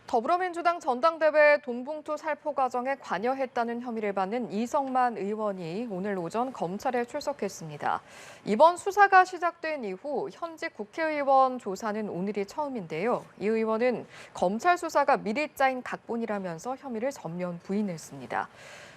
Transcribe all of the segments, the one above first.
더불어민주당 전당대회 돈봉투 살포 과정에 관여했다는 혐의를 받는 이성만 의원이 오늘 오전 검찰에 출석했습니다. 이번 수사가 시작된 이후 현직 국회의원 조사는 오늘이 처음인데요. 이 의원은 검찰 수사가 미리 짜인 각본이라면서 혐의를 전면 부인했습니다.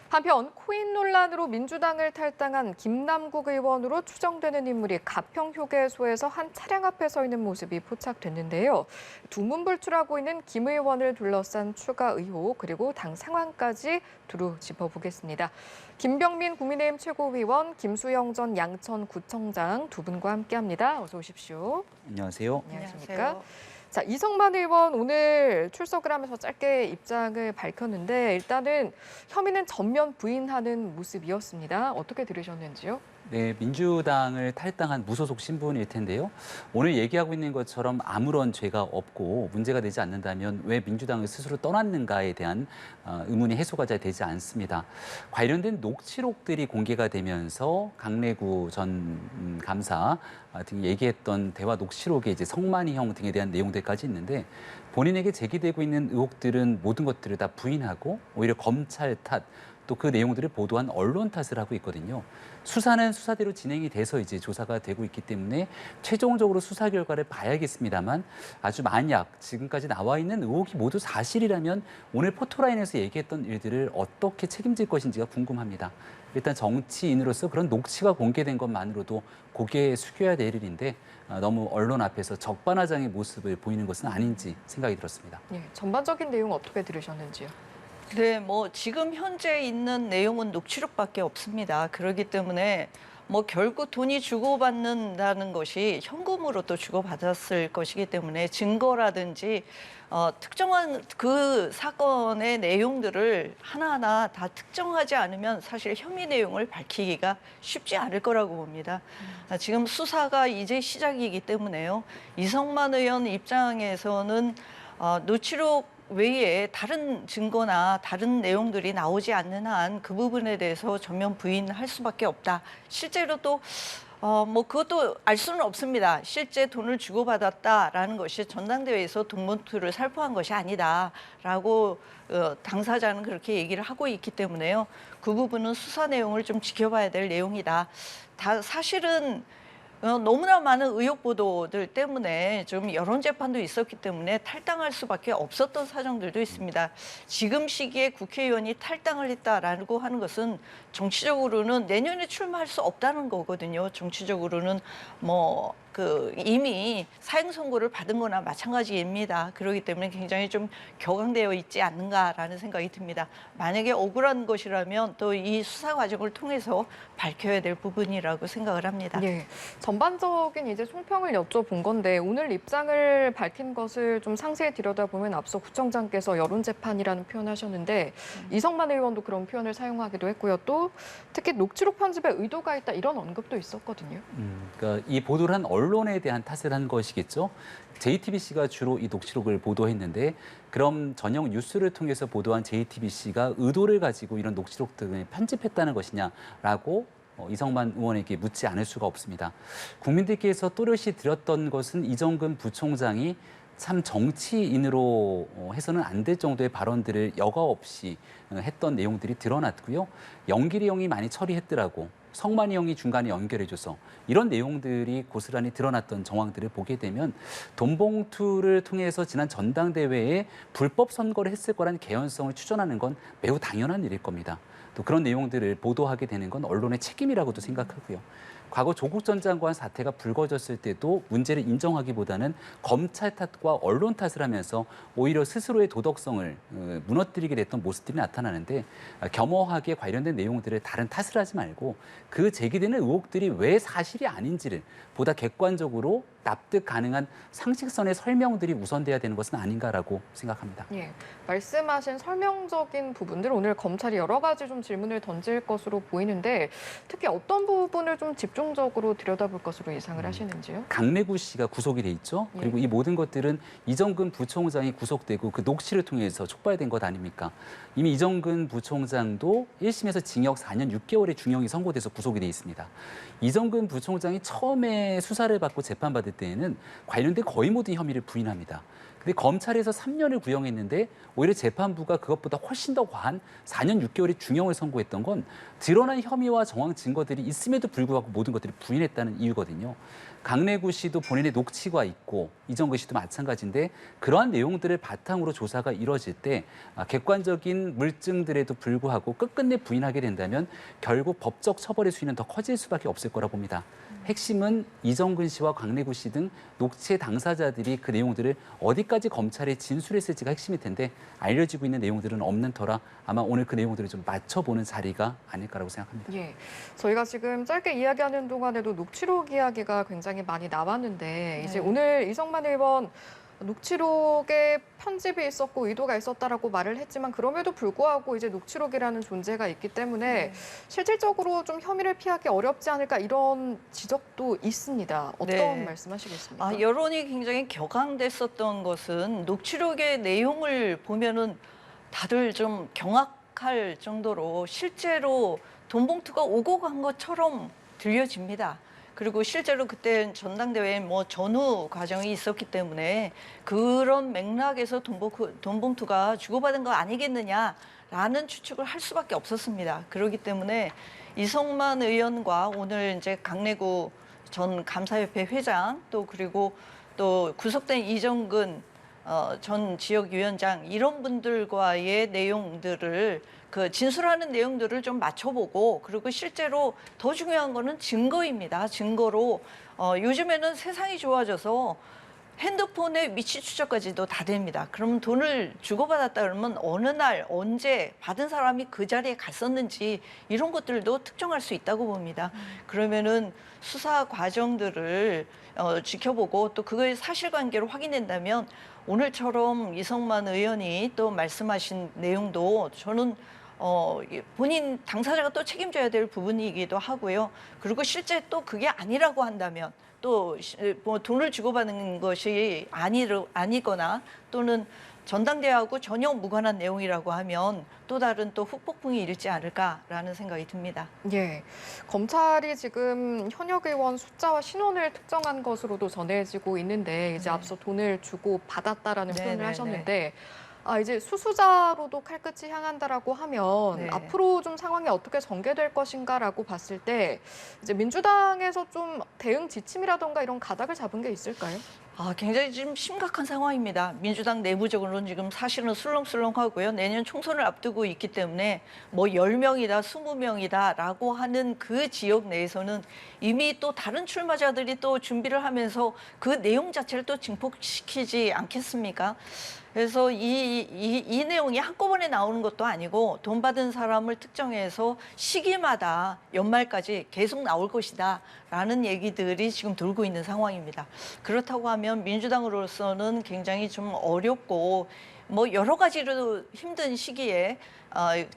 한편 코인 논란으로 민주당을 탈당한 김남국 의원으로 추정되는 인물이 가평휴게소에서 한 차량 앞에 서 있는 모습이 포착됐는데요. 두문불출하고 있는 김 의원을 둘러싼 추가 의혹 그리고 당 상황까지 두루 짚어보겠습니다. 김병민 국민의힘 최고위원, 김수영 전 양천구청장 두 분과 함께합니다. 어서 오십시오. 안녕하세요. 안녕하십니까? 자, 이성만 의원 오늘 출석을 하면서 짧게 입장을 밝혔는데 일단은 혐의는 전면 부인하는 모습이었습니다. 어떻게 들으셨는지요? 네, 민주당을 탈당한 무소속 신분일 텐데요. 오늘 얘기하고 있는 것처럼 아무런 죄가 없고 문제가 되지 않는다면 왜 민주당을 스스로 떠났는가에 대한 의문이 해소가 잘 되지 않습니다. 관련된 녹취록들이 공개가 되면서 강래구 전 감사 등이 얘기했던 대화 녹취록에 이제 성만이 형 등에 대한 내용들까지 있는데 본인에게 제기되고 있는 의혹들은 모든 것들을 다 부인하고 오히려 검찰 탓, 또 그 내용들을 보도한 언론 탓을 하고 있거든요. 수사는 수사대로 진행이 돼서 이제 조사가 되고 있기 때문에 최종적으로 수사 결과를 봐야겠습니다만 아주 만약 지금까지 나와 있는 의혹이 모두 사실이라면 오늘 포토라인에서 얘기했던 일들을 어떻게 책임질 것인지가 궁금합니다. 일단 정치인으로서 그런 녹취가 공개된 것만으로도 고개 숙여야 될 일인데 너무 언론 앞에서 적반하장의 모습을 보이는 것은 아닌지 생각이 들었습니다. 예, 전반적인 내용 어떻게 들으셨는지요? 네, 지금 현재 있는 내용은 녹취록밖에 없습니다. 그렇기 때문에 결국 돈이 주고받는다는 것이 현금으로 또 주고받았을 것이기 때문에 증거라든지 특정한 그 사건의 내용들을 하나하나 다 특정하지 않으면 사실 혐의 내용을 밝히기가 쉽지 않을 거라고 봅니다. 지금 수사가 이제 시작이기 때문에요. 이성만 의원 입장에서는 녹취록 외에 다른 증거나 다른 내용들이 나오지 않는 한 그 부분에 대해서 전면 부인할 수밖에 없다. 실제로 또 그것도 알 수는 없습니다. 실제 돈을 주고받았다라는 것이 전당대회에서 돈봉투를 살포한 것이 아니다라고 당사자는 그렇게 얘기를 하고 있기 때문에요. 그 부분은 수사 내용을 좀 지켜봐야 될 내용이다. 사실은 너무나 많은 의혹 보도들 때문에 좀 여론 재판도 있었기 때문에 탈당할 수밖에 없었던 사정들도 있습니다. 지금 시기에 국회의원이 탈당을 했다라고 하는 것은 정치적으로는 내년에 출마할 수 없다는 거거든요. 정치적으로는 이미 사형 선고를 받은 거나 마찬가지입니다. 그렇기 때문에 굉장히 좀 격앙되어 있지 않는가라는 생각이 듭니다. 만약에 억울한 것이라면 또 이 수사 과정을 통해서 밝혀야 될 부분이라고 생각을 합니다. 예, 전반적인 이제 총평을 여쭤본 건데 오늘 입장을 밝힌 것을 좀 상세히 들여다보면 앞서 구청장께서 여론 재판이라는 표현하셨는데 이성만 의원도 그런 표현을 사용하기도 했고요. 또 특히 녹취록 편집에 의도가 있다 이런 언급도 있었거든요. 그러니까 이 보도를 한 언론에 대한 탓을 한 것이겠죠. JTBC가 주로 이 녹취록을 보도했는데 그럼 전형 뉴스를 통해서 보도한 JTBC가 의도를 가지고 이런 녹취록 등을 편집했다는 것이냐라고 이성만 의원에게 묻지 않을 수가 없습니다. 국민들께서 또렷이 들었던 것은 이정근 부총장이 참 정치인으로 해서는 안 될 정도의 발언들을 여과 없이 했던 내용들이 드러났고요. 영길이 형이 많이 처리했더라고. 성만이 형이 중간에 연결해줘서 이런 내용들이 고스란히 드러났던 정황들을 보게 되면 돈봉투를 통해서 지난 전당대회에 불법 선거를 했을 거라는 개연성을 추정하는 건 매우 당연한 일일 겁니다. 또 그런 내용들을 보도하게 되는 건 언론의 책임이라고도 생각하고요. 과거 조국 전 장관 사태가 불거졌을 때도 문제를 인정하기보다는 검찰 탓과 언론 탓을 하면서 오히려 스스로의 도덕성을 무너뜨리게 됐던 모습들이 나타나는데 겸허하게 관련된 내용들을 다른 탓을 하지 말고 그 제기되는 의혹들이 왜 사실이 아닌지를 보다 객관적으로 납득 가능한 상식선의 설명들이 우선돼야 되는 것은 아닌가라고 생각합니다. 예, 말씀하신 설명적인 부분들 오늘 검찰이 여러 가지 좀 질문을 던질 것으로 보이는데 특히 어떤 부분을 좀 집중적으로 들여다볼 것으로 예상을 하시는지요? 강래구 씨가 구속이 돼 있죠. 그리고 이 모든 것들은 이정근 부총장이 구속되고 그 녹취를 통해서 촉발된 것 아닙니까? 이미 이정근 부총장도 1심에서 징역 4년 6개월의 중형이 선고돼서 구속이 돼 있습니다. 이정근 부총장이 처음에 수사를 받고 재판받을 때에는 관련된 거의 모든 혐의를 부인합니다. 근데 검찰에서 3년을 구형했는데 오히려 재판부가 그것보다 훨씬 더 과한 4년 6개월의 중형을 선고했던 건 드러난 혐의와 정황 증거들이 있음에도 불구하고 모든 것들을 부인했다는 이유거든요. 강래구 씨도 본인의 녹취가 있고 이정근 씨도 마찬가지인데 그러한 내용들을 바탕으로 조사가 이뤄질 때 객관적인 물증들에도 불구하고 끝끝내 부인하게 된다면 결국 법적 처벌의 수위는 더 커질 수밖에 없을 거라 봅니다. 핵심은 이정근 씨와 강래구 씨 등 녹취의 당사자들이 그 내용들을 어디까지 검찰에 진술했을지가 핵심일 텐데 알려지고 있는 내용들은 없는 터라 아마 오늘 그 내용들을 좀 맞춰보는 자리가 아닐까라고 생각합니다. 예, 저희가 지금 짧게 이야기하는 동안에도 녹취록 이야기가 굉장히 많이 나왔는데 이제 오늘 이성만 의원 녹취록에 편집이 있었고 의도가 있었다라고 말을 했지만 그럼에도 불구하고 이제 녹취록이라는 존재가 있기 때문에 실질적으로 좀 혐의를 피하기 어렵지 않을까 이런 지적도 있습니다. 어떤 네. 말씀하시겠습니까? 여론이 굉장히 격앙됐었던 것은 녹취록의 내용을 보면은 다들 좀 경악할 정도로 실제로 돈 봉투가 오고 간 것처럼 들려집니다. 그리고 실제로 그때 전당대회에 뭐 전후 과정이 있었기 때문에 그런 맥락에서 돈 봉투가 주고받은 거 아니겠느냐라는 추측을 할 수밖에 없었습니다. 그렇기 때문에 이성만 의원과 오늘 이제 강래구 전 감사협회 회장 그리고 또 구속된 이정근 전 지역위원장 이런 분들과의 내용들을 그 진술하는 내용들을 좀 맞춰보고 그리고 실제로 더 중요한 거는 증거입니다. 증거로 요즘에는 세상이 좋아져서 핸드폰의 위치 추적까지도 다 됩니다. 그럼 돈을 주고받았다 그러면 어느 날 언제 받은 사람이 그 자리에 갔었는지 이런 것들도 특정할 수 있다고 봅니다. 그러면은 수사 과정들을 지켜보고 또 그거의 사실관계를 확인된다면 오늘처럼 이성만 의원이 또 말씀하신 내용도 저는 본인 당사자가 또 책임져야 될 부분이기도 하고요. 그리고 실제 또 그게 아니라고 한다면 또 뭐 돈을 주고받는 것이 아니거나 또는 전당대회하고 전혀 무관한 내용이라고 하면 또 다른 또 후폭풍이 일지 않을까라는 생각이 듭니다. 예, 검찰이 지금 현역 의원 숫자와 신원을 특정한 것으로도 전해지고 있는데 이제 네. 앞서 돈을 주고 받았다라는 네, 표현을 네, 하셨는데 이제 수수자로도 칼끝이 향한다라고 하면 네. 앞으로 좀 상황이 어떻게 전개될 것인가라고 봤을 때 이제 민주당에서 좀 대응 지침이라던가 이런 가닥을 잡은 게 있을까요? 굉장히 지금 심각한 상황입니다. 민주당 내부적으로는 지금 사실은 술렁술렁하고요. 내년 총선을 앞두고 있기 때문에 뭐 10명이다, 20명이다라고 하는 그 지역 내에서는 이미 또 다른 출마자들이 또 준비를 하면서 그 내용 자체를 또 증폭시키지 않겠습니까? 그래서 이 내용이 한꺼번에 나오는 것도 아니고 돈 받은 사람을 특정해서 시기마다 연말까지 계속 나올 것이다 라는 얘기들이 지금 돌고 있는 상황입니다. 그렇다고 하면 민주당으로서는 굉장히 좀 어렵고 뭐 여러 가지로 힘든 시기에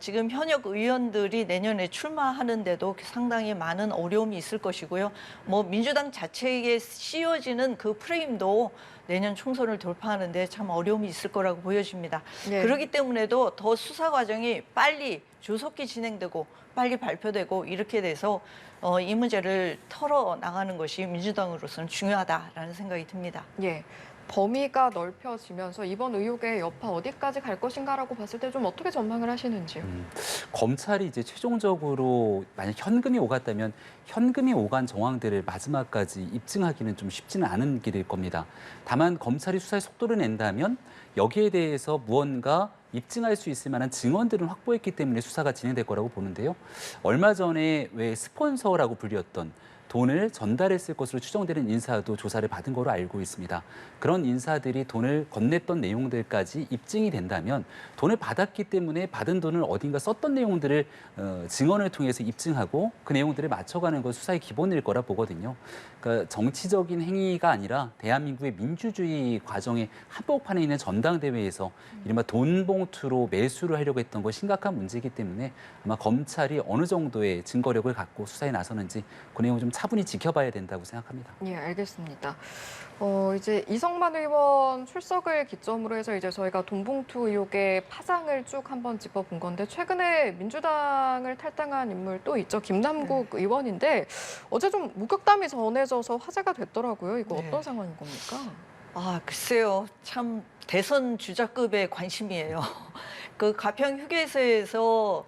지금 현역 의원들이 내년에 출마하는데도 상당히 많은 어려움이 있을 것이고요. 뭐 민주당 자체에 씌워지는 그 프레임도 내년 총선을 돌파하는데 참 어려움이 있을 거라고 보여집니다. 네. 그렇기 때문에도 더 수사 과정이 빨리 조속히 진행되고 빨리 발표되고 이렇게 돼서 이 문제를 털어 나가는 것이 민주당으로서는 중요하다라는 생각이 듭니다. 예. 범위가 넓혀지면서 이번 의혹의 여파 어디까지 갈 것인가라고 봤을 때 좀 어떻게 전망을 하시는지요? 검찰이 이제 최종적으로 만약 현금이 오갔다면 현금이 오간 정황들을 마지막까지 입증하기는 좀 쉽지는 않은 길일 겁니다. 다만 검찰이 수사의 속도를 낸다면 여기에 대해서 무언가 입증할 수 있을 만한 증언들은 확보했기 때문에 수사가 진행될 거라고 보는데요. 얼마 전에 왜 스폰서라고 불렸던 돈을 전달했을 것으로 추정되는 인사도 조사를 받은 거로 알고 있습니다. 그런 인사들이 돈을 건넸던 내용들까지 입증이 된다면 돈을 받았기 때문에 받은 돈을 어딘가 썼던 내용들을 증언을 통해서 입증하고 그 내용들을 맞춰가는 건 수사의 기본일 거라 보거든요. 그러니까 정치적인 행위가 아니라 대한민국의 민주주의 과정의 한복판에 있는 전당대회에서 이른바 돈 봉투로 매수를 하려고 했던 건 심각한 문제이기 때문에 아마 검찰이 어느 정도의 증거력을 갖고 수사에 나서는지 그 내용 좀 차분히 지켜봐야 된다고 생각합니다. 예, 알겠습니다. 이제 이성만 의원 출석을 기점으로 해서 이제 저희가 돈봉투 의혹의 파장을 쭉 한번 짚어본 건데 최근에 민주당을 탈당한 인물 또 있죠. 김남국 의원인데 어제 좀 목격담이 전해져서 화제가 됐더라고요. 이거 네. 어떤 상황인 겁니까? 글쎄요. 참 대선 주자급의 관심이에요. 그 가평 휴게소에서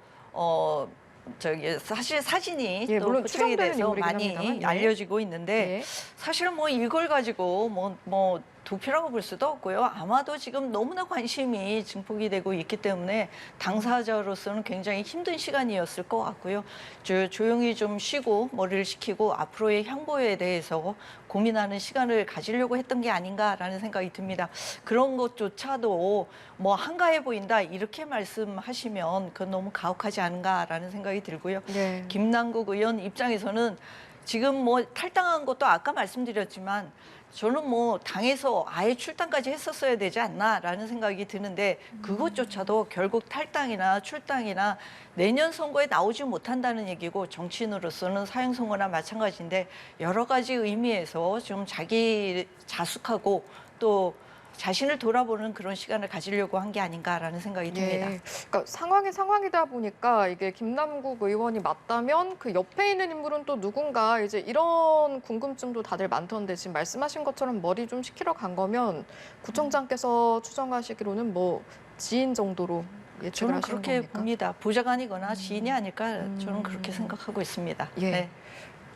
사실 사진이 예, 또 물론 포착이 추정되는 돼서 인물이긴 많이 합니다만, 예. 알려지고 있는데 예. 사실 뭐 이걸 가지고 뭐 도피라고 볼 수도 없고요. 아마도 지금 너무나 관심이 증폭이 되고 있기 때문에 당사자로서는 굉장히 힘든 시간이었을 것 같고요. 조용히 좀 쉬고 머리를 식히고 앞으로의 향보에 대해서 고민하는 시간을 가지려고 했던 게 아닌가라는 생각이 듭니다. 그런 것조차도 뭐 한가해 보인다 이렇게 말씀하시면 그건 너무 가혹하지 않은가라는 생각이 들고요. 네. 김남국 의원 입장에서는 지금 뭐 탈당한 것도 아까 말씀드렸지만 저는 뭐 당에서 아예 출당까지 했었어야 되지 않나라는 생각이 드는데 그것조차도 결국 탈당이나 출당이나 내년 선거에 나오지 못한다는 얘기고 정치인으로서는 사형선고나 마찬가지인데 여러 가지 의미에서 좀 자기 자숙하고 또 자신을 돌아보는 그런 시간을 가지려고 한 게 아닌가라는 생각이 듭니다. 예. 그러니까 상황이 상황이다 보니까 이게 김남국 의원이 맞다면 그 옆에 있는 인물은 또 누군가 이제 이런 궁금증도 다들 많던데 지금 말씀하신 것처럼 머리 좀 식히러 간 거면 구청장께서 추정하시기로는 뭐 지인 정도로 예측을 저는 하시는 그렇게 겁니까? 봅니다. 보좌관이거나 지인이 아닐까 저는 그렇게 생각하고 있습니다. 예. 네.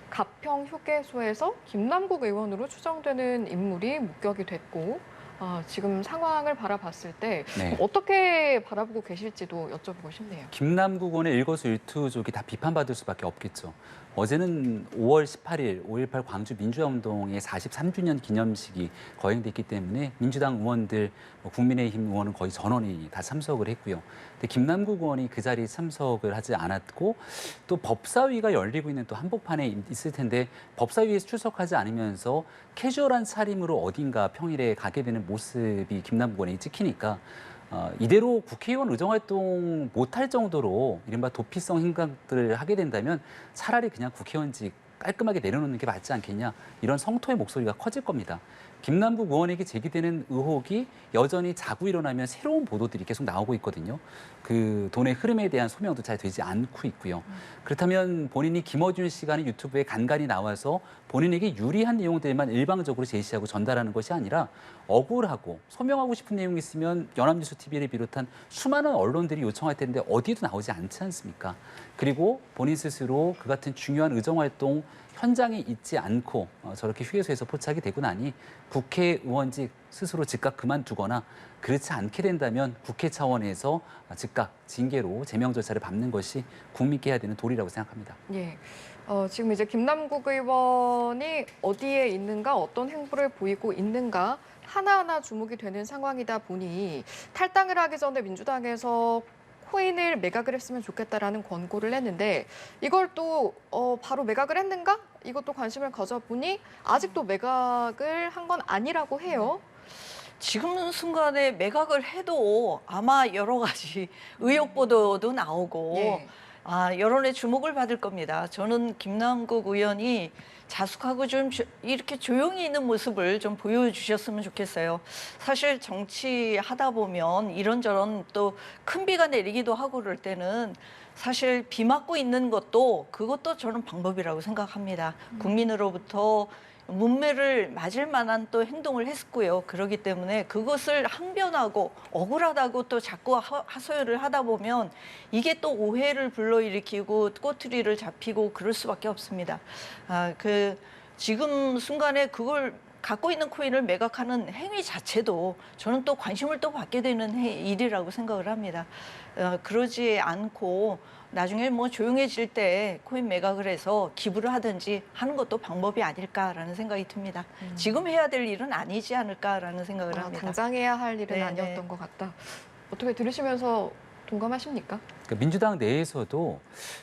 가평 휴게소에서 김남국 의원으로 추정되는 인물이 목격이 됐고 지금 상황을 바라봤을 때 네. 어떻게 바라보고 계실지도 여쭤보고 싶네요. 김남국 의원의 일거수일투족이 다 비판받을 수밖에 없겠죠. 어제는 5월 18일 5.18 광주 민주화운동의 43주년 기념식이 거행됐기 때문에 민주당 의원들, 국민의힘 의원은 거의 전원이 다 참석을 했고요. 근데 김남국 의원이 그 자리에 참석을 하지 않았고 또 법사위가 열리고 있는 또 한복판에 있을 텐데 법사위에 출석하지 않으면서 캐주얼한 차림으로 어딘가 평일에 가게 되는 모습이 김남국 의원이 찍히니까 이대로 국회의원 의정활동 못할 정도로 이른바 도피성 행각들을 하게 된다면 차라리 그냥 국회의원직 깔끔하게 내려놓는 게 맞지 않겠냐 이런 성토의 목소리가 커질 겁니다. 김남국 의원에게 제기되는 의혹이 여전히 자고 일어나면 새로운 보도들이 계속 나오고 있거든요. 그 돈의 흐름에 대한 소명도 잘 되지 않고 있고요. 그렇다면 본인이 김어준 씨가 유튜브에 간간히 나와서 본인에게 유리한 내용들만 일방적으로 제시하고 전달하는 것이 아니라 억울하고 소명하고 싶은 내용이 있으면 연합뉴스 TV를 비롯한 수많은 언론들이 요청할 텐데 어디에도 나오지 않지 않습니까? 그리고 본인 스스로 그 같은 중요한 의정활동 현장에 있지 않고 저렇게 휴게소에서 포착이 되고 나니 국회의원직 스스로 즉각 그만두거나 그렇지 않게 된다면 국회 차원에서 즉각 징계로 제명 절차를 밟는 것이 국민께 해야 되는 도리라고 생각합니다. 예. 지금 이제 김남국 의원이 어디에 있는가, 어떤 행보를 보이고 있는가 하나하나 주목이 되는 상황이다 보니 탈당을 하기 전에 민주당에서 코인을 매각을 했으면 좋겠다라는 권고를 했는데 이걸 또 바로 매각을 했는가? 이것도 관심을 가져보니 아직도 매각을 한 건 아니라고 해요. 지금 순간에 매각을 해도 아마 여러 가지 의혹 보도도 나오고 예. 여론의 주목을 받을 겁니다. 저는 김남국 의원이 자숙하고 좀 이렇게 조용히 있는 모습을 좀 보여주셨으면 좋겠어요. 사실 정치하다 보면 이런저런 또 큰 비가 내리기도 하고 그럴 때는 사실 비 맞고 있는 그것도 저는 방법이라고 생각합니다. 국민으로부터 문매를 맞을 만한 또 행동을 했고요. 그렇기 때문에 그것을 항변하고 억울하다고 또 자꾸 하소연을 하다 보면 이게 또 오해를 불러일으키고 꼬투리를 잡히고 그럴 수밖에 없습니다. 지금 순간에 그걸 갖고 있는 코인을 매각하는 행위 자체도 저는 또 관심을 또 받게 되는 일이라고 생각을 합니다. 그러지 않고 나중에 뭐 조용해질 때 코인 매각을 해서 기부를 하든지 하는 것도 방법이 아닐까라는 생각이 듭니다. 지금 해야 될 일은 아니지 않을까라는 생각을 합니다. 당장 해야 할 일은 네, 아니었던 네. 것 같다. 어떻게 들으시면서 동감하십니까? 그러니까 민주당 내에서도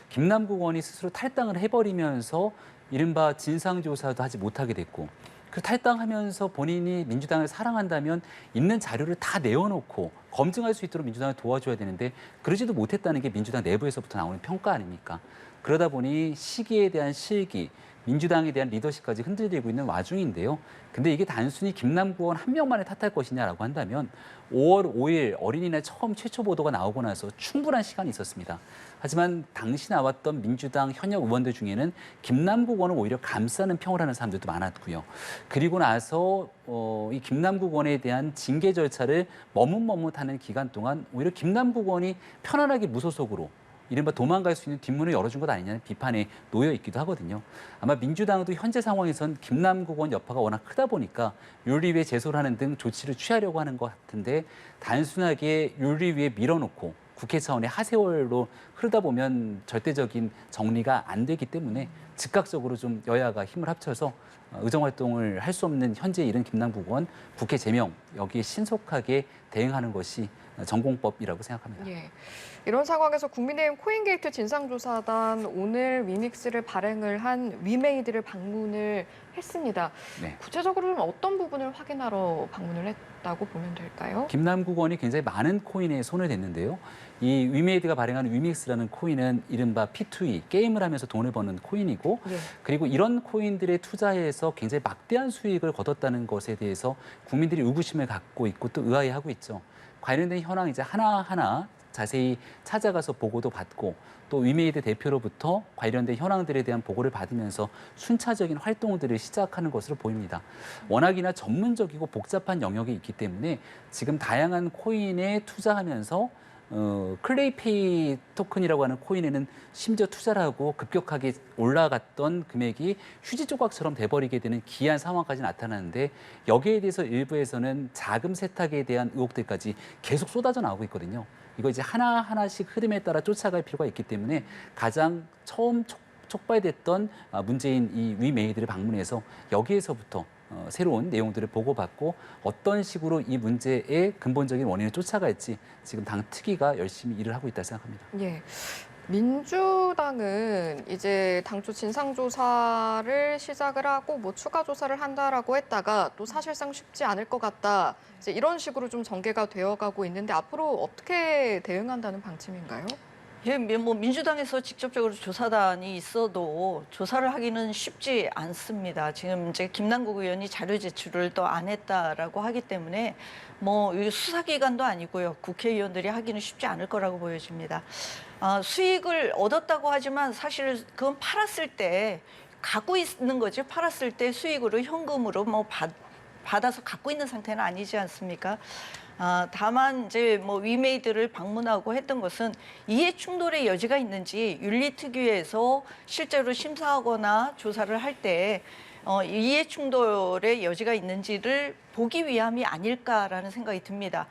김남국 의원이 스스로 탈당을 해버리면서 이른바 진상조사도 하지 못하게 됐고 그 탈당하면서 본인이 민주당을 사랑한다면 있는 자료를 다 내어놓고 검증할 수 있도록 민주당을 도와줘야 되는데 그러지도 못했다는 게 민주당 내부에서부터 나오는 평가 아닙니까? 그러다 보니 시기에 대한 실기 민주당에 대한 리더십까지 흔들리고 있는 와중인데요. 근데 이게 단순히 김남국 의원 한 명만을 탓할 것이냐라고 한다면 5월 5일 어린이날 최초 보도가 나오고 나서 충분한 시간이 있었습니다. 하지만 당시 나왔던 민주당 현역 의원들 중에는 김남국 의원을 오히려 감싸는 평을 하는 사람들도 많았고요. 그리고 나서 이 김남국 의원에 대한 징계 절차를 머뭇머뭇하는 기간 동안 오히려 김남국 의원이 편안하게 무소속으로 이른바 도망갈 수 있는 뒷문을 열어준 것 아니냐는 비판에 놓여 있기도 하거든요. 아마 민주당도 현재 상황에선 김남국 의원 여파가 워낙 크다 보니까 윤리위에 제소를 하는 등 조치를 취하려고 하는 것 같은데 단순하게 윤리위에 밀어놓고 국회 차원의 하세월로 흐르다 보면 절대적인 정리가 안 되기 때문에 즉각적으로 좀 여야가 힘을 합쳐서 의정활동을 할 수 없는 현재 이른 김남국 의원 국회 제명 여기에 신속하게 대응하는 것이 전공법이라고 생각합니다. 예. 이런 상황에서 국민의힘 코인게이트 진상조사단 오늘 위믹스를 발행을 한 위메이드를 방문을 했습니다. 네. 구체적으로는 어떤 부분을 확인하러 방문을 했다고 보면 될까요? 김남국 의원이 굉장히 많은 코인에 손을 댔는데요. 이 위메이드가 발행하는 위믹스라는 코인은 이른바 P2E, 게임을 하면서 돈을 버는 코인이고 예. 그리고 이런 코인들에 투자해서 굉장히 막대한 수익을 거뒀다는 것에 대해서 국민들이 의구심을 갖고 있고 또 의아해하고 있죠. 관련된 현황 이제 하나하나 자세히 찾아가서 보고도 받고 또 위메이드 대표로부터 관련된 현황들에 대한 보고를 받으면서 순차적인 활동들을 시작하는 것으로 보입니다. 워낙이나 전문적이고 복잡한 영역이 있기 때문에 지금 다양한 코인에 투자하면서 클레이페이 토큰이라고 하는 코인에는 심지어 투자를 하고 급격하게 올라갔던 금액이 휴지 조각처럼 돼버리게 되는 기이한 상황까지 나타나는데 여기에 대해서 일부에서는 자금 세탁에 대한 의혹들까지 계속 쏟아져 나오고 있거든요. 이거 이제 하나하나씩 흐름에 따라 쫓아갈 필요가 있기 때문에 가장 처음 촉발됐던 문제인 이 위메이드를 방문해서 여기에서부터 새로운 내용들을 보고받고 어떤 식으로 이 문제의 근본적인 원인을 쫓아갈지 지금 당 특위가 열심히 일을 하고 있다 생각합니다. 예. 민주당은 이제 당초 진상조사를 시작을 하고 뭐 추가 조사를 한다라고 했다가 또 사실상 쉽지 않을 것 같다. 이제 이런 식으로 좀 전개가 되어가고 있는데 앞으로 어떻게 대응한다는 방침인가요? 예, 뭐 민주당에서 직접적으로 조사단이 있어도 조사를 하기는 쉽지 않습니다. 지금 이제 김남국 의원이 자료 제출을 또 안 했다라고 하기 때문에 뭐 수사기관도 아니고요. 국회의원들이 하기는 쉽지 않을 거라고 보여집니다. 수익을 얻었다고 하지만 사실 그건 팔았을 때 갖고 있는 거죠. 팔았을 때 수익으로 현금으로 뭐 받아서 갖고 있는 상태는 아니지 않습니까? 다만 이제 뭐 위메이드를 방문하고 했던 것은 이해 충돌의 여지가 있는지 윤리특위에서 실제로 심사하거나 조사를 할 때 이해 충돌의 여지가 있는지를 보기 위함이 아닐까라는 생각이 듭니다.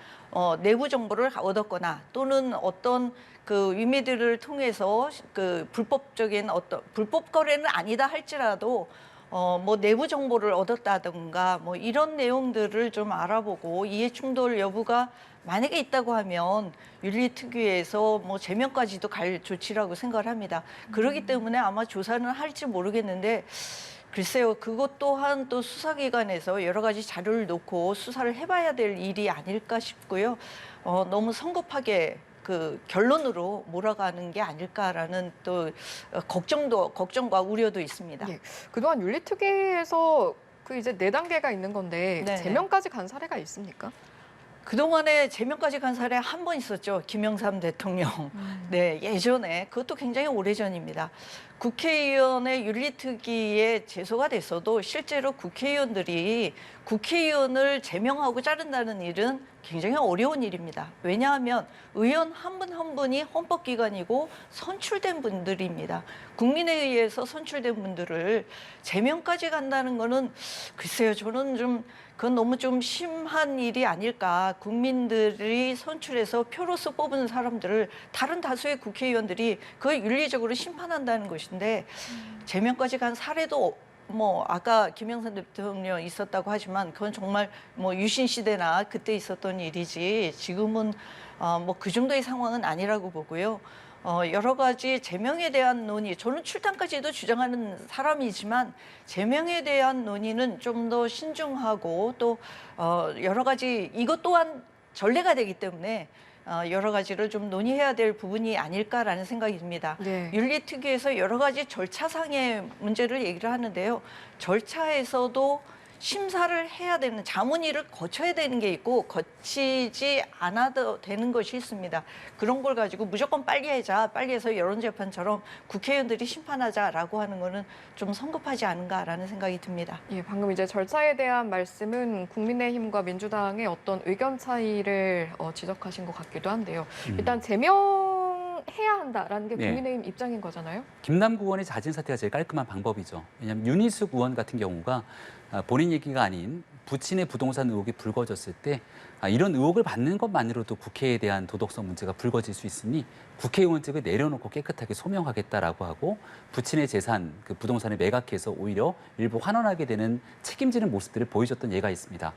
내부 정보를 얻었거나 또는 어떤 그 위메이드를 통해서 그 불법적인 어떤 불법 거래는 아니다 할지라도 뭐 내부 정보를 얻었다든가 뭐 이런 내용들을 좀 알아보고 이해 충돌 여부가 만약에 있다고 하면 윤리특위에서 뭐 제명까지도 갈 조치라고 생각을 합니다. 그렇기 때문에 아마 조사는 할지 모르겠는데 글쎄요, 그것 또한 또 수사기관에서 여러 가지 자료를 놓고 수사를 해봐야 될 일이 아닐까 싶고요. 너무 성급하게 그 결론으로 몰아가는 게 아닐까라는 또 걱정과 우려도 있습니다. 예. 그동안 윤리특위에서 그 이제 4단계가 있는 건데 네네. 제명까지 간 사례가 있습니까? 그동안에 제명까지 간 사례 한 번 있었죠. 김영삼 대통령. 네, 예전에 그것도 굉장히 오래전입니다. 국회의원의 윤리특위에 제소가 됐어도 실제로 국회의원들이 국회의원을 제명하고 자른다는 일은 굉장히 어려운 일입니다. 왜냐하면 의원 한 분 한 분이 헌법기관이고 선출된 분들입니다. 국민에 의해서 선출된 분들을 제명까지 간다는 거는 글쎄요, 저는 좀 그건 너무 좀 심한 일이 아닐까. 국민들이 선출해서 표로서 뽑은 사람들을 다른 다수의 국회의원들이 그걸 윤리적으로 심판한다는 것인데 제명까지 간 사례도 뭐 아까 김영삼 대통령 있었다고 하지만 그건 정말 뭐 유신 시대나 그때 있었던 일이지 지금은 뭐 그 정도의 상황은 아니라고 보고요. 여러 가지 제명에 대한 논의, 저는 출당까지도 주장하는 사람이지만 제명에 대한 논의는 좀 더 신중하고 또 여러 가지 이것 또한 전례가 되기 때문에 여러 가지를 좀 논의해야 될 부분이 아닐까라는 생각이 듭니다. 네. 윤리특위에서 여러 가지 절차상의 문제를 얘기를 하는데요. 절차에서도 심사를 해야 되는 자문위를 거쳐야 되는 게 있고 거치지 않아도 되는 것이 있습니다. 그런 걸 가지고 무조건 빨리 하자, 빨리 해서 여론재판처럼 국회의원들이 심판하자라고 하는 거는 좀 성급하지 않은가라는 생각이 듭니다. 예, 방금 이제 절차에 대한 말씀은 국민의힘과 민주당의 어떤 의견 차이를 지적하신 것 같기도 한데요. 일단 제명해야 한다라는 게 네. 국민의힘 입장인 거잖아요. 김남국 의원의 자진 사퇴가 제일 깔끔한 방법이죠. 왜냐하면 윤희숙 의원 같은 경우가 본인 얘기가 아닌 부친의 부동산 의혹이 불거졌을 때 이런 의혹을 받는 것만으로도 국회에 대한 도덕성 문제가 불거질 수 있으니 국회의원직을 내려놓고 깨끗하게 소명하겠다라고 하고 부친의 재산, 그 부동산을 매각해서 오히려 일부 환원하게 되는 책임지는 모습들을 보여줬던 예가 있습니다.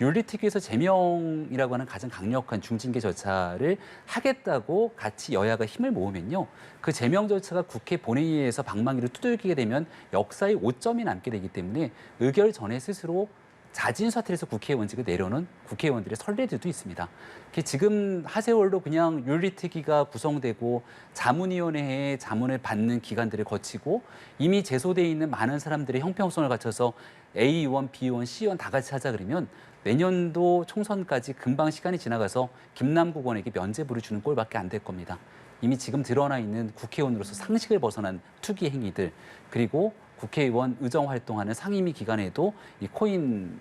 윤리특위에서 제명이라고 하는 가장 강력한 중징계 절차를 하겠다고 같이 여야가 힘을 모으면요. 그 제명 절차가 국회 본회의에서 방망이를 두들기게 되면 역사의 오점이 남게 되기 때문에 의결 전에 스스로 자진 사퇴해서 국회의원직을 내려놓은 국회의원들의 선례들도 있습니다. 지금 하세월도 그냥 윤리특위가 구성되고 자문위원회에 자문을 받는 기관들을 거치고 이미 제소돼 있는 많은 사람들의 형평성을 갖춰서 A 의원, B 의원, C 의원 다 같이 하자 그러면 내년도 총선까지 금방 시간이 지나가서 김남국 의원에게 면죄부를 주는 꼴밖에 안 될 겁니다. 이미 지금 드러나 있는 국회의원으로서 상식을 벗어난 투기 행위들 그리고 국회의원 의정 활동하는 상임위 기간에도 이 코인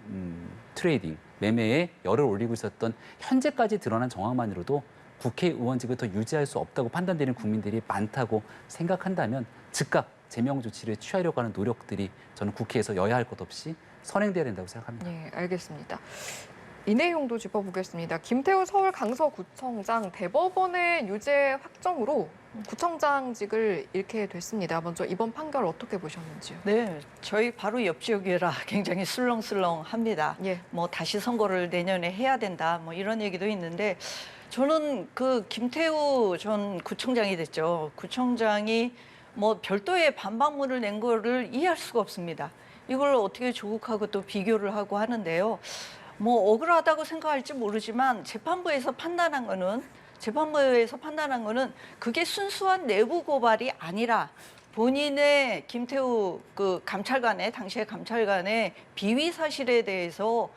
트레이딩, 매매에 열을 올리고 있었던 현재까지 드러난 정황만으로도 국회의원직을 더 유지할 수 없다고 판단되는 국민들이 많다고 생각한다면 즉각 제명 조치를 취하려고 하는 노력들이 저는 국회에서 여야 할 것 없이 선행돼야 된다고 생각합니다. 네, 알겠습니다. 이 내용도 짚어보겠습니다. 김태우 서울 강서구청장 대법원의 유죄 확정으로 구청장직을 잃게 됐습니다. 먼저 이번 판결 어떻게 보셨는지요? 네, 저희 바로 옆 지역이라 굉장히 술렁술렁합니다. 예. 뭐 다시 선거를 내년에 해야 된다, 뭐 이런 얘기도 있는데 저는 그 김태우 전 구청장이 됐죠. 구청장이 뭐 별도의 반박문을 낸 거를 이해할 수가 없습니다. 이걸 어떻게 조국하고 또 비교를 하고 하는데요. 뭐 억울하다고 생각할지 모르지만 재판부에서 판단한 거는 그게 순수한 내부 고발이 아니라 본인의 김태우 그 감찰관의 당시의 감찰관의 비위 사실에 대해서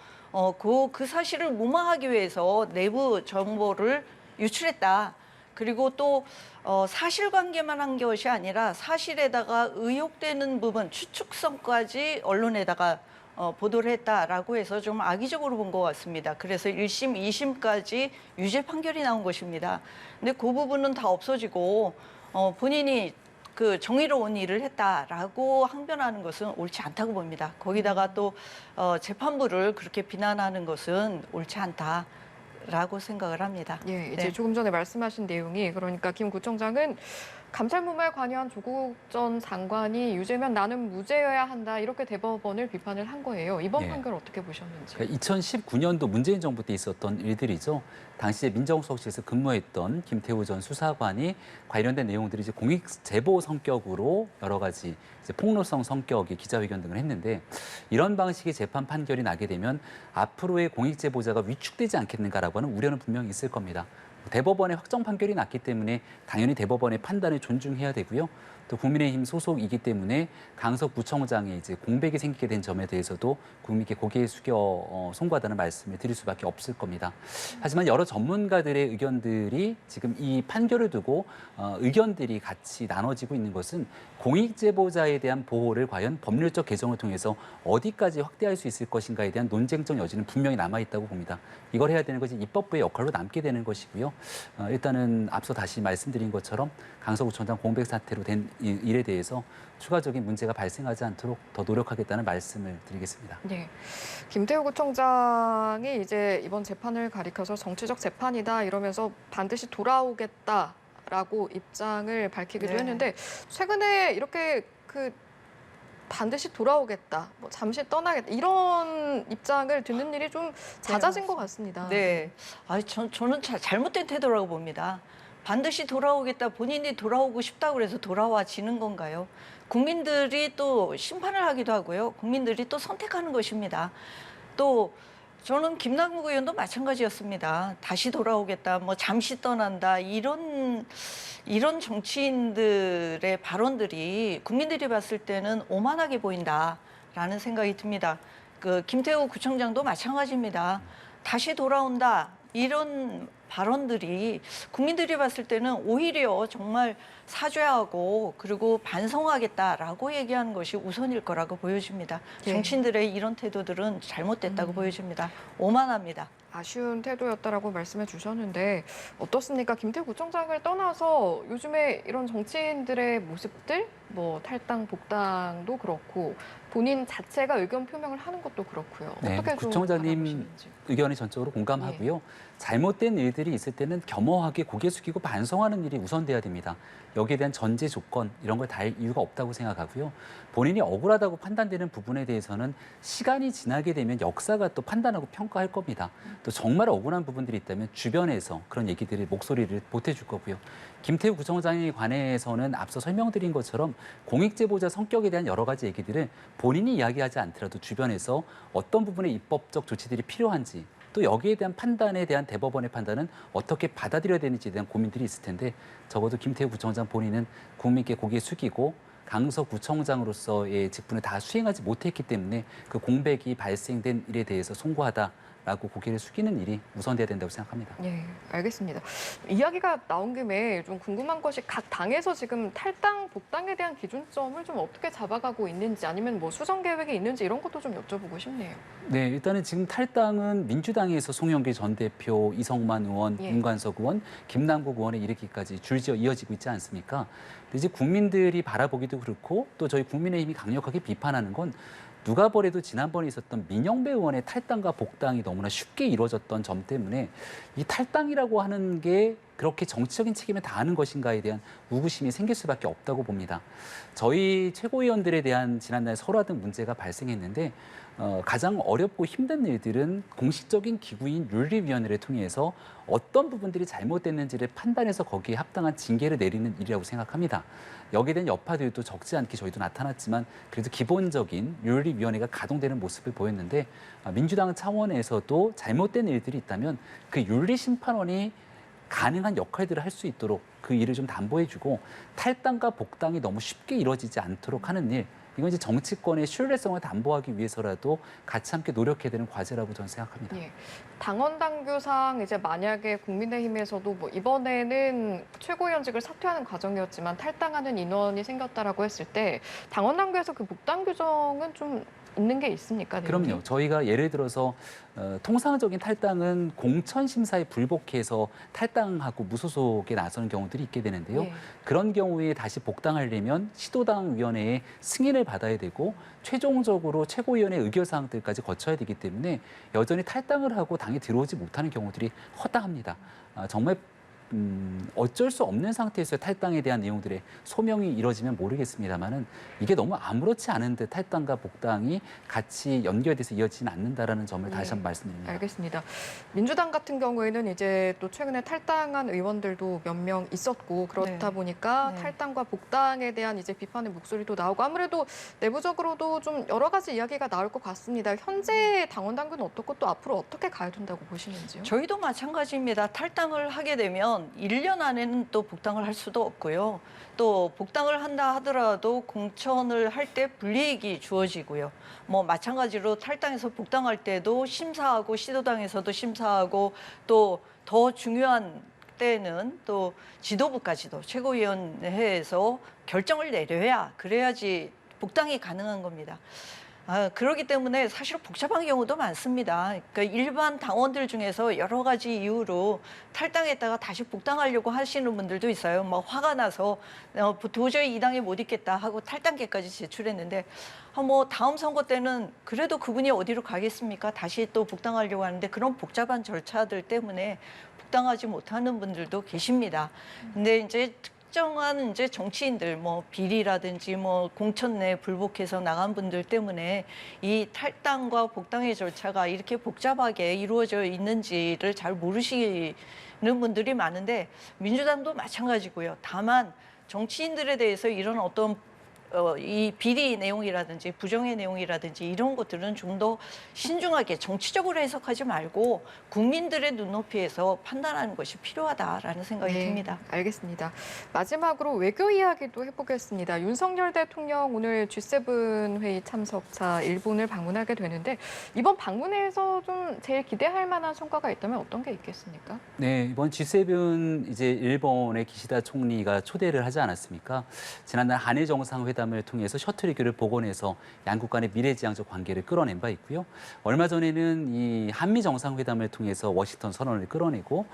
그 사실을 무마하기 위해서 내부 정보를 유출했다. 그리고 또 사실관계만 한 것이 아니라 사실에다가 의혹되는 부분, 추측성까지 언론에다가 보도를 했다라고 해서 좀 악의적으로 본 것 같습니다. 그래서 1심, 2심까지 유죄 판결이 나온 것입니다. 근데 그 부분은 다 없어지고 본인이 그 정의로운 일을 했다라고 항변하는 것은 옳지 않다고 봅니다. 거기다가 또 재판부를 그렇게 비난하는 것은 옳지 않다라고 생각을 합니다. 예, 이제 네. 조금 전에 말씀하신 내용이 그러니까 김 구청장은 감찰무마에 관여한 조국 전 장관이 유죄면 나는 무죄여야 한다 이렇게 대법원을 비판을 한 거예요. 이번 예. 판결 어떻게 보셨는지? 그러니까 2019년도 문재인 정부 때 있었던 일들이죠. 당시에 민정수석실에서 근무했던 김태우 전 수사관이 관련된 내용들이 이제 공익 제보 성격으로 여러 가지 이제 폭로성 성격의 기자회견 등을 했는데 이런 방식의 재판 판결이 나게 되면 앞으로의 공익 제보자가 위축되지 않겠는가라고 하는 우려는 분명히 있을 겁니다. 대법원의 확정 판결이 났기 때문에 당연히 대법원의 판단을 존중해야 되고요. 또 국민의힘 소속이기 때문에 강서구청장에 이제 공백이 생기게 된 점에 대해서도 국민께 고개 숙여 송구하다는 말씀을 드릴 수밖에 없을 겁니다. 하지만 여러 전문가들의 의견들이 지금 이 판결을 두고 의견들이 같이 나눠지고 있는 것은 공익제보자에 대한 보호를 과연 법률적 개정을 통해서 어디까지 확대할 수 있을 것인가에 대한 논쟁적 여지는 분명히 남아있다고 봅니다. 이걸 해야 되는 것이 입법부의 역할로 남게 되는 것이고요. 일단은 앞서 다시 말씀드린 것처럼 강서구청장 공백 사태로 된 일에 대해서 추가적인 문제가 발생하지 않도록 더 노력하겠다는 말씀을 드리겠습니다. 네, 김태우 구청장이 이제 이번 재판을 가리켜서 정치적 재판이다 이러면서 반드시 돌아오겠다라고 입장을 밝히기도 네. 했는데 최근에 이렇게 반드시 돌아오겠다, 뭐 잠시 떠나겠다 이런 입장을 듣는 일이 좀 잦아진 것 같습니다. 네, 저는 잘못된 태도라고 봅니다. 반드시 돌아오겠다, 본인이 돌아오고 싶다고 그래서 돌아와지는 건가요? 국민들이 또 심판을 하기도 하고요. 국민들이 또 선택하는 것입니다. 또 저는 김남국 의원도 마찬가지였습니다. 다시 돌아오겠다, 뭐 잠시 떠난다 이런 정치인들의 발언들이 국민들이 봤을 때는 오만하게 보인다라는 생각이 듭니다. 그 김태우 구청장도 마찬가지입니다. 다시 돌아온다 이런 발언들이 국민들이 봤을 때는 오히려 정말 사죄하고 그리고 반성하겠다라고 얘기하는 것이 우선일 거라고 보여집니다. 예. 정치인들의 이런 태도들은 잘못됐다고 보여집니다. 오만합니다. 아쉬운 태도였다라고 말씀해 주셨는데 어떻습니까? 김태우 구청장을 떠나서 요즘에 이런 정치인들의 모습들, 뭐 탈당, 복당도 그렇고 본인 자체가 의견 표명을 하는 것도 그렇고요. 네, 어떻게 좀 구청장님 바라보시는지. 의견에 전적으로 공감하고요. 잘못된 일들이 있을 때는 겸허하게 고개 숙이고 반성하는 일이 우선돼야 됩니다. 여기에 대한 전제 조건 이런 걸 달 이유가 없다고 생각하고요. 본인이 억울하다고 판단되는 부분에 대해서는 시간이 지나게 되면 역사가 또 판단하고 평가할 겁니다. 또 정말 억울한 부분들이 있다면 주변에서 그런 얘기들을 목소리를 보태줄 거고요. 김태우 구청장에 관해서는 앞서 설명드린 것처럼 공익제보자 성격에 대한 여러 가지 얘기들을 본인이 이야기하지 않더라도 주변에서 어떤 부분의 입법적 조치들이 필요한지 또 여기에 대한 판단에 대한 대법원의 판단은 어떻게 받아들여야 되는지에 대한 고민들이 있을 텐데 적어도 김태우 구청장 본인은 국민께 고개 숙이고 강서구청장으로서의 직분을 다 수행하지 못했기 때문에 그 공백이 발생된 일에 대해서 송구하다라고 고개를 숙이는 일이 우선돼야 된다고 생각합니다. 예, 알겠습니다. 이야기가 나온 김에 좀 궁금한 것이 각 당에서 지금 탈당, 복당에 대한 기준점을 좀 어떻게 잡아가고 있는지 아니면 뭐 수정 계획이 있는지 이런 것도 좀 여쭤보고 싶네요. 네, 일단은 지금 탈당은 민주당에서 송영길 전 대표, 이성만 의원, 예. 윤관석 의원, 김남국 의원에 이르기까지 줄지어 이어지고 있지 않습니까? 근데 이제 국민들이 바라보기도 그렇고 또 저희 국민의힘이 강력하게 비판하는 건 누가 보래도 지난번에 있었던 민영배 의원의 탈당과 복당이 너무나 쉽게 이루어졌던 점 때문에 이 탈당이라고 하는 게 그렇게 정치적인 책임을 다하는 것인가에 대한 의구심이 생길 수밖에 없다고 봅니다. 저희 최고위원들에 대한 지난날 설화등 문제가 발생했는데 가장 어렵고 힘든 일들은 공식적인 기구인 윤리위원회를 통해서 어떤 부분들이 잘못됐는지를 판단해서 거기에 합당한 징계를 내리는 일이라고 생각합니다. 여기에 대한 여파들도 적지 않게 저희도 나타났지만 그래도 기본적인 윤리위원회가 가동되는 모습을 보였는데 민주당 차원에서도 잘못된 일들이 있다면 그 윤리심판원이 가능한 역할들을 할 수 있도록 그 일을 좀 담보해주고 탈당과 복당이 너무 쉽게 이루어지지 않도록 하는 일 이건 이제 정치권의 신뢰성을 담보하기 위해서라도 같이 함께 노력해야 되는 과제라고 저는 생각합니다. 예. 당원 당규상 이제 만약에 국민의힘에서도 뭐 이번에는 최고위원직을 사퇴하는 과정이었지만 탈당하는 인원이 생겼다라고 했을 때 당원 당규에서 그 복당 규정은 좀 있는 게 있습니까? 내용이? 그럼요. 저희가 예를 들어서 통상적인 탈당은 공천 심사에 불복해서 탈당하고 무소속에 나서는 경우들이 있게 되는데요. 예. 그런 경우에 다시 복당하려면 시도당 위원회의 승인을 받아야 되고 최종적으로 최고위원회 의결사항들까지 거쳐야 되기 때문에 여전히 탈당을 하고 당에 들어오지 못하는 경우들이 허다합니다. 정말 어쩔 수 없는 상태에서 탈당에 대한 내용들의 소명이 이뤄지면 모르겠습니다만은 이게 너무 아무렇지 않은 듯 탈당과 복당이 같이 연결돼서 이어지지는 않는다라는 점을 다시 한번 말씀드립니다. 알겠습니다. 민주당 같은 경우에는 이제 또 최근에 탈당한 의원들도 몇 명 있었고 그렇다 네. 보니까 네. 탈당과 복당에 대한 이제 비판의 목소리도 나오고 아무래도 내부적으로도 좀 여러 가지 이야기가 나올 것 같습니다. 현재 당원 당규는 어떻고 또 앞으로 어떻게 가야 된다고 보시는지요? 저희도 마찬가지입니다. 탈당을 하게 되면 1년 안에는 또 복당을 할 수도 없고요. 또 복당을 한다 하더라도 공천을 할 때 불이익이 주어지고요. 뭐 마찬가지로 탈당해서 복당할 때도 심사하고 시도당에서도 심사하고 또 더 중요한 때는 또 지도부까지도 최고위원회에서 결정을 내려야 그래야지 복당이 가능한 겁니다. 그렇기 때문에 사실 복잡한 경우도 많습니다. 그러니까 일반 당원들 중에서 여러 가지 이유로 탈당했다가 다시 복당하려고 하시는 분들도 있어요. 뭐 화가 나서 도저히 이 당에 못 있겠다 하고 탈당계까지 제출했는데 뭐 다음 선거 때는 그래도 그분이 어디로 가겠습니까? 다시 또 복당하려고 하는데 그런 복잡한 절차들 때문에 복당하지 못하는 분들도 계십니다. 근데 이제 특정한 이제 정치인들 뭐 비리라든지 뭐 공천 내 불복해서 나간 분들 때문에 이 탈당과 복당의 절차가 이렇게 복잡하게 이루어져 있는지를 잘 모르시는 분들이 많은데 민주당도 마찬가지고요. 다만 정치인들에 대해서 이런 어떤 이 비리 내용이라든지 부정의 내용이라든지 이런 것들은 좀 더 신중하게 정치적으로 해석하지 말고 국민들의 눈높이에서 판단하는 것이 필요하다라는 생각이 듭니다. 알겠습니다. 마지막으로 외교 이야기도 해보겠습니다. 윤석열 대통령 오늘 G7 회의 참석차 일본을 방문하게 되는데 이번 방문에서 좀 제일 기대할 만한 성과가 있다면 어떤 게 있겠습니까? 네, 이번 G7 이제 일본의 기시다 총리가 초대를 하지 않았습니까? 지난달 한일 정상회담을 통해서 셔틀 외교를 복원해서 양국 간의 미래지향적 관계를 끌어낸 바 있고요. 얼마 전에는 이 한미 정상회담을 통해서 워싱턴 선언을 끌어내고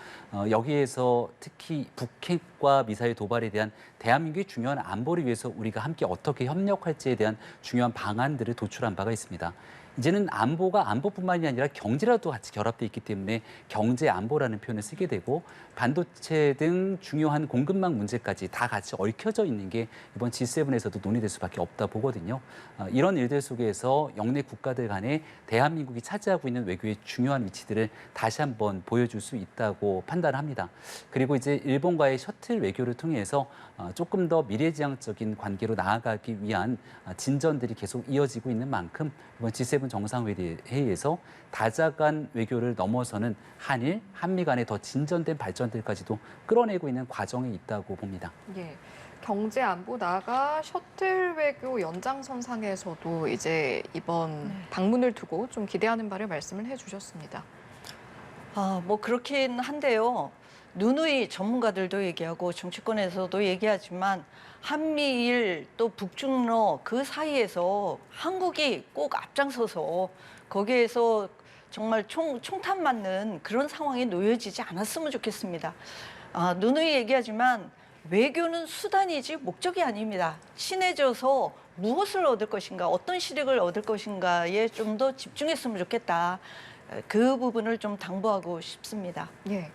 여기에서 특히 북핵과 미사일 도발에 대한 대한민국의 중요한 안보를 위해서 우리가 함께 어떻게 협력할지에 대한 중요한 방안들을 도출한 바가 있습니다. 이제는 안보가 안보뿐만이 아니라 경제라도 같이 결합돼 있기 때문에 경제 안보라는 표현을 쓰게 되고 반도체 등 중요한 공급망 문제까지 다 같이 얽혀져 있는 게 이번 G7에서도 논의될 수밖에 없다 보거든요. 이런 일들 속에서 영내 국가들 간에 대한민국이 차지하고 있는 외교의 중요한 위치들을 다시 한번 보여줄 수 있다고 판단합니다. 그리고 이제 일본과의 셔틀 외교를 통해서 조금 더 미래지향적인 관계로 나아가기 위한 진전들이 계속 이어지고 있는 만큼 이번 G7 정상회의에서 다자간 외교를 넘어서는 한일, 한미 간의 더 진전된 발전들까지도 끌어내고 있는 과정에 있다고 봅니다. 예. 경제 안보 나아가 셔틀 외교 연장선상에서도 이제 이번 방문을 두고 좀 기대하는 바를 말씀을 해주셨습니다. 뭐 그렇긴 한데요. 누누이 전문가들도 얘기하고 정치권에서도 얘기하지만 한미일 또 북중러 그 사이에서 한국이 꼭 앞장서서 거기에서 정말 총탄 맞는 그런 상황에 놓여지지 않았으면 좋겠습니다. 누누이 얘기하지만 외교는 수단이지 목적이 아닙니다. 친해져서 무엇을 얻을 것인가, 어떤 실익을 얻을 것인가에 좀 더 집중했으면 좋겠다. 그 부분을 좀 당부하고 싶습니다. 예.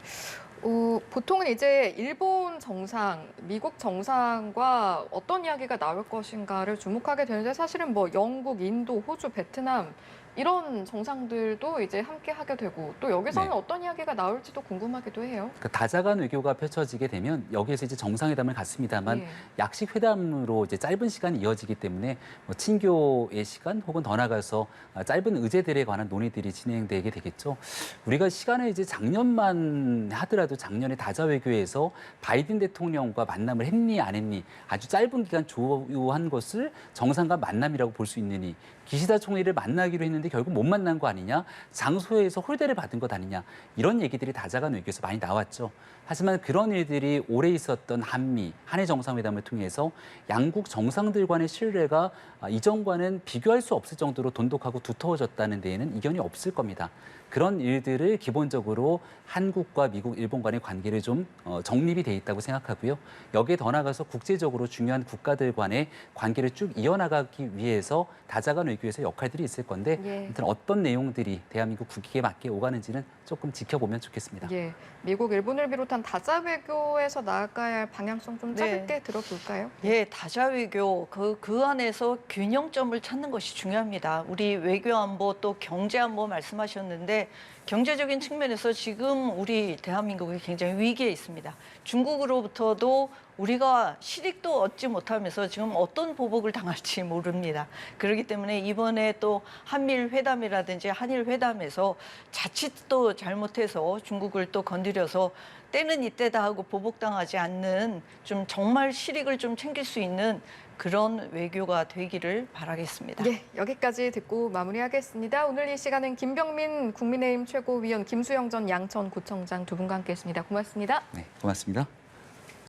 보통은 이제 일본 정상, 미국 정상과 어떤 이야기가 나올 것인가를 주목하게 되는데 사실은 뭐 영국, 인도, 호주, 베트남 이런 정상들도 이제 함께 하게 되고 또 여기서는 네. 어떤 이야기가 나올지도 궁금하기도 해요. 그 다자간 외교가 펼쳐지게 되면 여기에서 이제 정상회담을 갖습니다만 예. 약식 회담으로 이제 짧은 시간이 이어지기 때문에 뭐 친교의 시간 혹은 더 나가서 짧은 의제들에 관한 논의들이 진행되게 되겠죠. 우리가 시간을 이제 작년만 하더라도 작년에 다자 외교에서 바이든 대통령과 만남을 했니 안 했니 아주 짧은 기간 조우한 것을 정상과 만남이라고 볼 수 있느니 기시다 총리를 만나기로 했는데 결국 못 만난 거 아니냐? 장소에서 홀대를 받은 것 아니냐? 이런 얘기들이 다자간 외교에서 많이 나왔죠. 하지만 그런 일들이 오래 있었던 한미, 한일 정상회담을 통해서 양국 정상들 간의 신뢰가 이전과는 비교할 수 없을 정도로 돈독하고 두터워졌다는 데에는 이견이 없을 겁니다. 그런 일들을 기본적으로 한국과 미국, 일본 간의 관계를 좀 정립이 돼 있다고 생각하고요. 여기에 더 나아가서 국제적으로 중요한 국가들 간의 관계를 쭉 이어나가기 위해서 다자간 외교에서 역할들이 있을 건데 예. 아무튼 어떤 내용들이 대한민국 국익에 맞게 오가는지는 조금 지켜보면 좋겠습니다. 예. 미국, 일본을 비롯한 다자 외교에서 나아가야 할 방향성 좀 네. 짧게 들어볼까요? 예, 다자 외교 그 안에서 균형점을 찾는 것이 중요합니다. 우리 외교 안보 또 경제 안보 말씀하셨는데 경제적인 측면에서 지금 우리 대한민국이 굉장히 위기에 있습니다. 중국으로부터도 우리가 실익도 얻지 못하면서 지금 어떤 보복을 당할지 모릅니다. 그렇기 때문에 이번에 또 한미일 회담이라든지 한일 회담에서 자칫 또 잘못해서 중국을 또 건드려서 때는 이때다 하고 보복당하지 않는 좀 정말 실익을 좀 챙길 수 있는 그런 외교가 되기를 바라겠습니다. 예, 여기까지 듣고 마무리하겠습니다. 오늘 이 시간은 김병민 국민의힘 최고위원 김수영 전 양천구청장 두 분과 함께했습니다. 고맙습니다. 네, 고맙습니다.